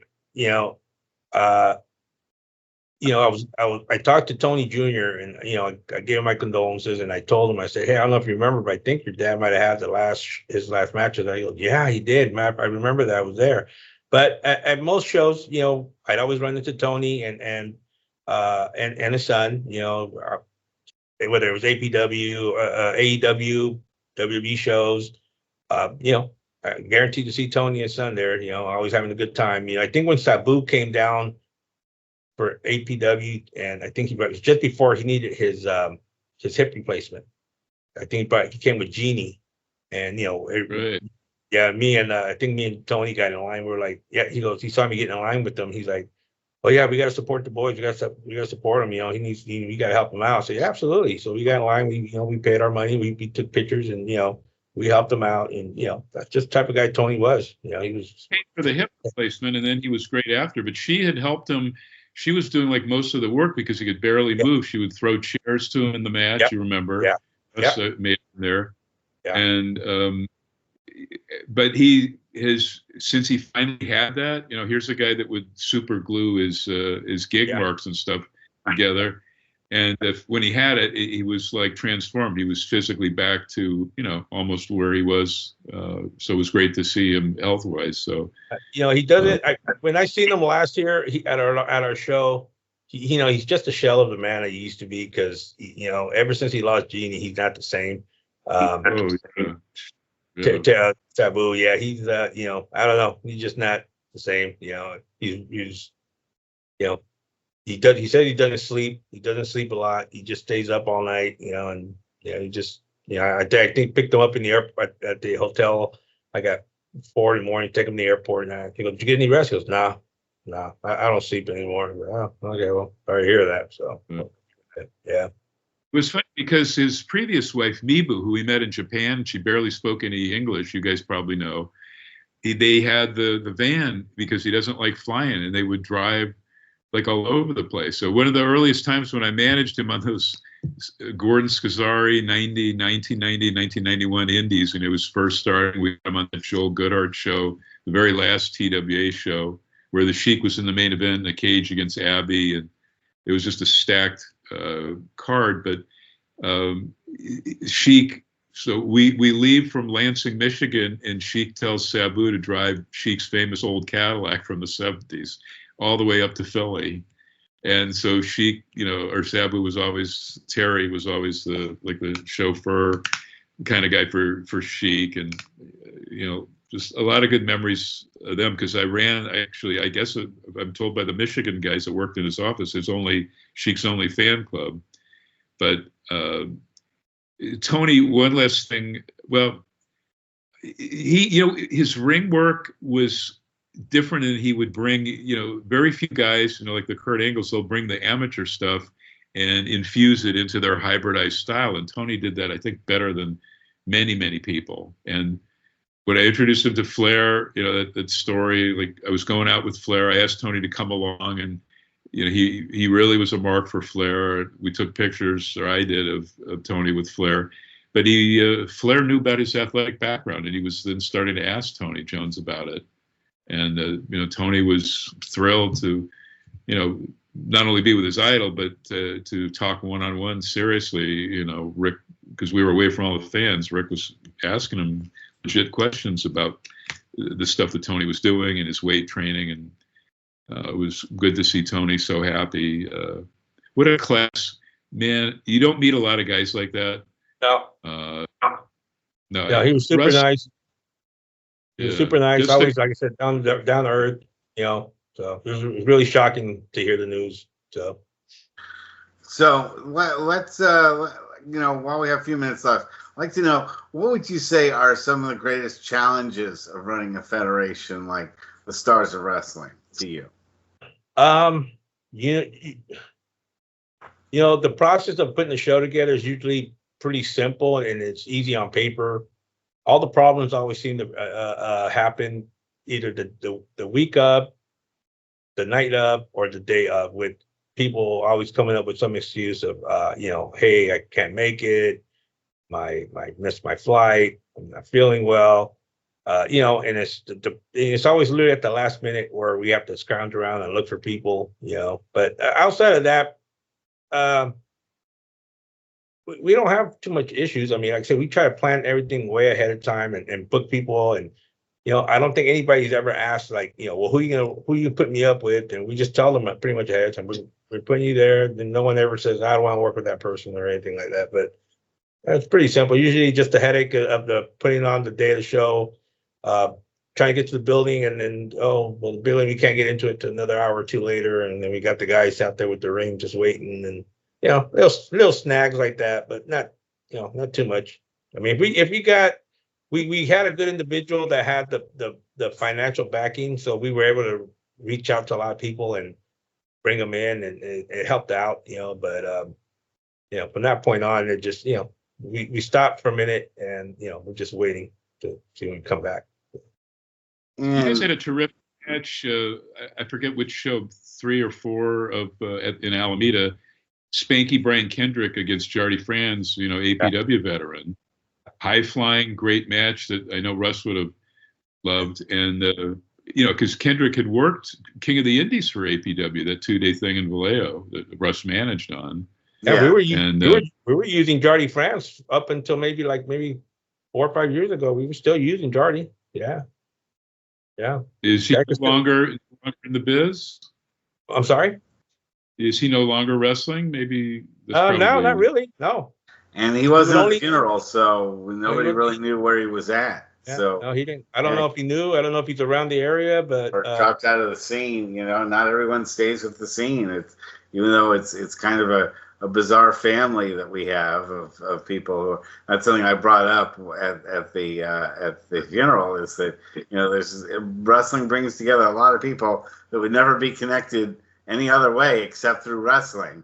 I talked to Tony Jr. and I gave him my condolences, and I told him, I said, hey, I don't know if you remember, but I think your dad might have had his last match. And I go, yeah, he did, man. I remember that. I was there. But at most shows, I'd always run into Tony and his son. Whether it was APW, AEW, WWE shows, I guaranteed to see Tony and his son there. Always having a good time. I think when Sabu came down for APW, and I think it was just before he needed his hip replacement. I think he came with Genie, and right. Yeah, I think me and Tony got in line. We were like, yeah, he saw me getting in line with them. He's like, oh yeah, we got to support the boys. We got to support him. We got to help him out. So yeah, absolutely. So we got in line. We paid our money. We took pictures, and we helped him out. And that's just the type of guy Tony was. He was paid for the hip replacement, and then he was great after. But she had helped him. She was doing like most of the work because he could barely move. She would throw chairs to him in the match. Yep. You remember? Yeah. That's made him there. Yeah. And but since he finally had that, here's a guy that would super glue his gig marks and stuff together. And when he had it, he was like transformed. He was physically back to, almost where he was. So it was great to see him health-wise. So, he does it. When I seen him last year at our show, he's just a shell of the man that he used to be, because, ever since he lost Genie, he's not the same. Oh, yeah. Sabu, yeah, he's I don't know, he's just not the same. He's he said he doesn't sleep. He doesn't sleep a lot. He just stays up all night, and he just I think picked him up in the airport at the hotel. I got 4 in the morning, take him to the airport, and I go, did you get any rest? He goes, nah, I don't sleep anymore. Go, oh, okay, well, sorry to hear that. So yeah. It was funny because his previous wife, Mibu, who we met in Japan, she barely spoke any English. You guys probably know. They had the van because he doesn't like flying, and they would drive like all over the place. So one of the earliest times when I managed him on those Gordon Scazzari 1990, 1991 Indies, and it was first starting, we had him on the Joel Goodhart show, the very last TWA show, where the Sheik was in the main event in a cage against Abbey, and it was just a stacked card. But Sheik, so we leave from Lansing, Michigan, and Sheik tells Sabu to drive Sheik's famous old Cadillac from the 70s all the way up to Philly. And so Sheik, or Sabu Terry was always the chauffeur kind of guy for Sheik, and just a lot of good memories of them, because I guess I'm told by the Michigan guys that worked in his office, it's Sheik's only fan club. But Tony, one last thing. Well, he, his ring work was different, and he would bring, very few guys, like the Kurt Angles, they'll bring the amateur stuff and infuse it into their hybridized style. And Tony did that, I think, better than many, many people. And when I introduced him to Flair, that story, like I was going out with Flair, I asked Tony to come along, and he really was a mark for Flair. We took pictures, or I did, of Tony with Flair. But Flair knew about his athletic background, and he was then starting to ask Tony Jones about it. And Tony was thrilled to, not only be with his idol, but to talk one-on-one seriously. Rick, because we were away from all the fans, Rick was asking him legit questions about the stuff that Tony was doing and his weight training, and it was good to see Tony so happy. What a class, man! You don't meet a lot of guys like that. No. No. Yeah, he was super nice. He was super nice. Just always, like I said, down to earth. So it was really shocking to hear the news. So let's while we have a few minutes left, I'd like to know, what would you say are some of the greatest challenges of running a federation like the Stars of Wrestling to you? The process of putting the show together is usually pretty simple, and it's easy on paper. All the problems always seem to happen either the week of, the night of, or the day of, with people always coming up with some excuse of, hey, I can't make it. I missed my flight. I'm not feeling well. And it's always literally at the last minute where we have to scrounge around and look for people. But outside of that, we don't have too much issues. I mean, like I said, we try to plan everything way ahead of time and book people. And, I don't think anybody's ever asked, like, well, who you put me up with? And we just tell them pretty much ahead of time, we're putting you there. Then no one ever says, I don't want to work with that person or anything like that. But it's pretty simple. Usually just the headache of the putting on the day of the show, trying to get to the building, and then, the building, we can't get into it till another hour or two later. And then we got the guys out there with the ring just waiting, and, little snags like that, but not too much. I mean, we had a good individual that had the financial backing, so we were able to reach out to a lot of people and bring them in, and it helped out, but from that point on, it just, we stopped for a minute, and, we're just waiting to see when we come back. You guys had a terrific match. I forget which show, 3 or 4 in Alameda. Spanky Brian Kendrick against Jardy Franz, APW veteran. High flying, great match that I know Russ would have loved. And, because Kendrick had worked King of the Indies for APW, that 2-day thing in Vallejo that Russ managed on. Yeah, we were using Jardy Franz up until maybe 4 or 5 years ago. We were still using Jardy. Yeah. Is he no longer in the biz? I'm sorry? Is he no longer wrestling? Maybe. No, not really. No. And he wasn't at the funeral, so nobody really knew where he was at. Yeah, so no, he didn't. I don't know if he knew. I don't know if he's around the area, but or dropped out of the scene. Not everyone stays with the scene. It's even though it's kind of a bizarre family that we have of people who. That's something I brought up at the funeral. Is that there's wrestling brings together a lot of people that would never be connected any other way except through wrestling,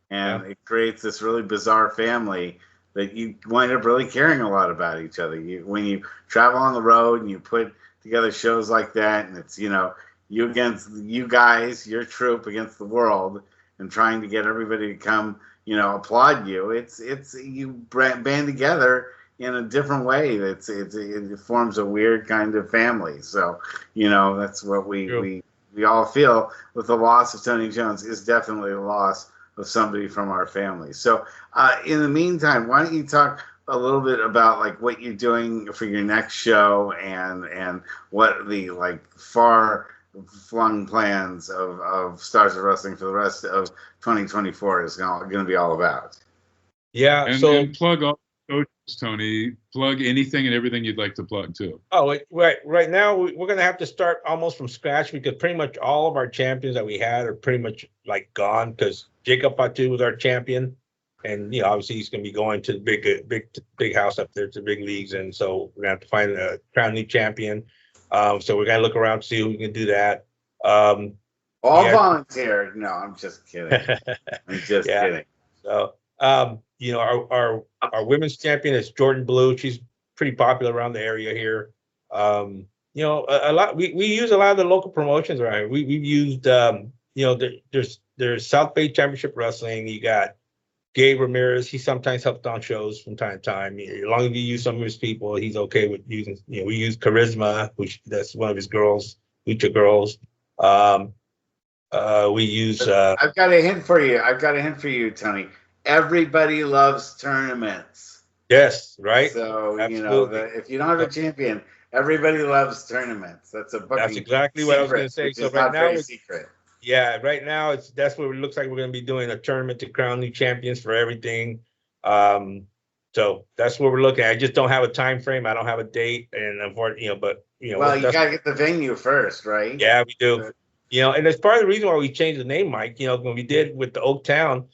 and it creates this really bizarre family that you wind up really caring a lot about each other. When you travel on the road and you put together shows like that, and it's you against you guys, your troupe against the world, and trying to get everybody to come applaud you. It's you band together in a different way. It forms a weird kind of family. So that's what we all feel with the loss of Tony Jones is definitely a loss of somebody from our family. So in the meantime, why don't you talk a little bit about like what you're doing for your next show and what the far flung plans of Stars of Wrestling for the rest of 2024 is going to be all about. Yeah. And plug all coaches, Tony. Plug anything and everything you'd like to plug too. Oh, right now we're going to have to start almost from scratch because pretty much all of our champions that we had are pretty much gone because Jacob Fatu was our champion, and obviously he's going to be going to the big house up there to the big leagues, and so we're going to have to find a crown new champion. So we're going to look around to see who we can do that. All volunteer. No, I'm just kidding. I'm just kidding. So our women's champion is Jordan Blue. She's pretty popular around the area here. A lot. We use a lot of the local promotions around here. We've used there's South Bay Championship Wrestling. You got Gabe Ramirez. He sometimes helps on shows from time to time. As long as you use some of his people, he's okay with using. We use Charisma, which that's one of his girls, Lucha girls. We use. I've got a hint for you, Tony. Everybody loves tournaments. Yes, right. So if you don't have a champion, everybody loves tournaments. That's a booking. That's exactly what I was going to say. So right now, secret. Yeah, right now that's what it looks like. We're going to be doing a tournament to crown new champions for everything. So that's what we're looking at. I just don't have a time frame. I don't have a date, and unfortunately, Well, you got to get the venue first, right? Yeah, we do. And that's part of the reason why we changed the name, Mike. When we did with the Oaktown,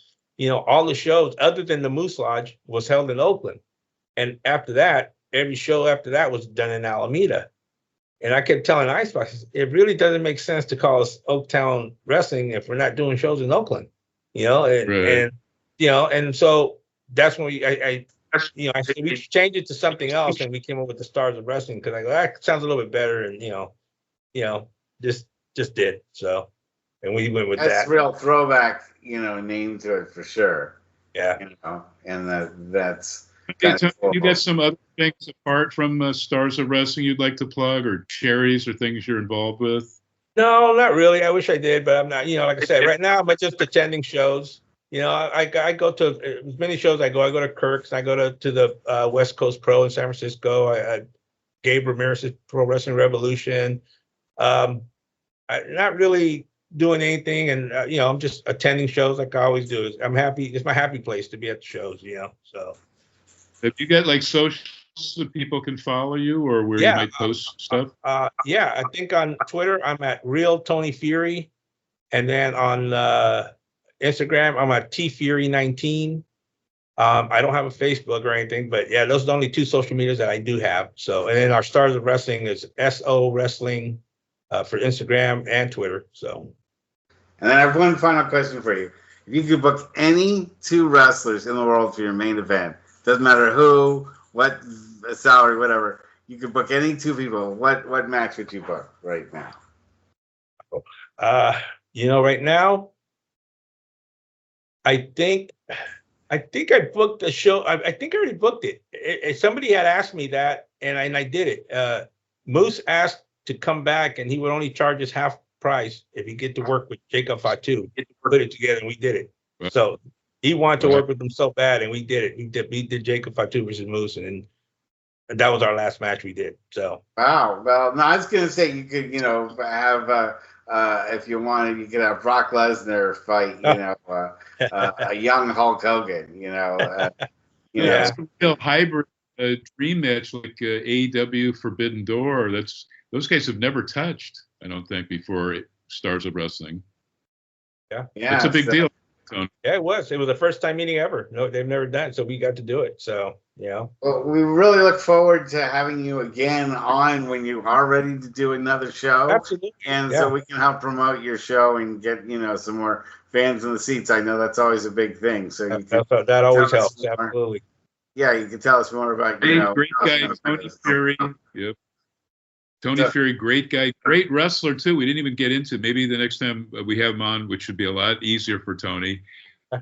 all the shows other than the Moose Lodge was held in Oakland, and after that, every show after that was done in Alameda. And I kept telling Icebox, it really doesn't make sense to call us Oaktown Wrestling if we're not doing shows in Oakland, and so that's when I said we should change it to something else, and we came up with the Stars of Wrestling because I go that sounds a little bit better, and just did so, and we went with that. That's real throwback, name to it for sure. Yeah, and that's. You got some other things apart from Stars of Wrestling you'd like to plug, or charities or things you're involved with? No, not really. I wish I did, but I'm not. Like I said, right now I'm just attending shows. I go to as many shows. I go to Kirk's. I go to the West Coast Pro in San Francisco. Gabe Ramirez's Pro Wrestling Revolution. I'm not really doing anything, and I'm just attending shows like I always do. I'm happy. It's my happy place to be at the shows. So. Have you got socials so people can follow you, or where you might post stuff? I think on Twitter I'm at Real Tony Fury, and then on Instagram I'm at TFury19. I don't have a Facebook or anything, but those are the only two social medias that I do have. So, and then our Stars of Wrestling is SO Wrestling for Instagram and Twitter. So, and then I have one final question for you: if you could book any two wrestlers in the world for your main event. Doesn't matter who, what salary, whatever. You could book any two people. What match would you book right now? Right now, I think I booked a show. I think I already booked it. Somebody had asked me that, and I did it. Moose asked to come back, and he would only charge us half price if he get to work with Jacob Fatu. Put it together, and we did it. Right. So. He wanted to work with them so bad, and we did it. We did Jacob Fatu versus Moose, and that was our last match we did. So wow. Well, no, I was gonna say you could, have if you wanted, you could have Brock Lesnar fight, a young Hulk Hogan, You know? Yeah, it's a real hybrid dream match like AEW Forbidden Door. Those guys have never touched, I don't think, before Stars of Wrestling. Yeah, it's a big deal. Yeah, it was the first time meeting ever. No, they've never done it, so we got to do it. So yeah. Well, we really look forward to having you again on when you are ready to do another show. Absolutely. And so we can help promote your show and get, some more fans in the seats. I know that's always a big thing. So that always helps. Absolutely. Yeah, you can tell us more about, great guy, Tony Fury. Yep. Tony Fury, great guy, great wrestler too. We didn't even get into, maybe the next time we have him on, which should be a lot easier for Tony.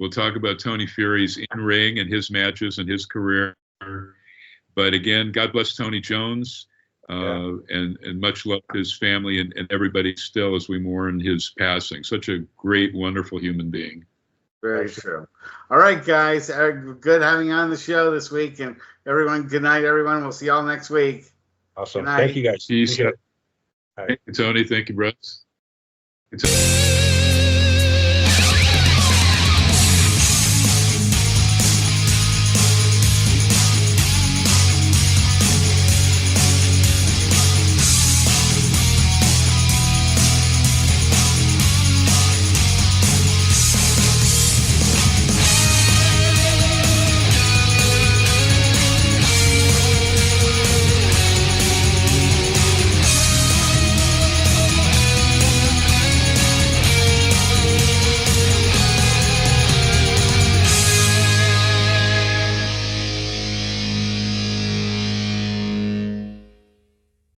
We'll talk about Tony Fury's in-ring and his matches and his career. But again, God bless Tony Jones, and much love to his family and everybody still as we mourn his passing. Such a great, wonderful human being. Very true. All right, guys. Good having you on the show this week. And everyone, good night, everyone. We'll see y'all next week. Awesome. Thank you, guys. Thank you, Tony. Thank you, Russ.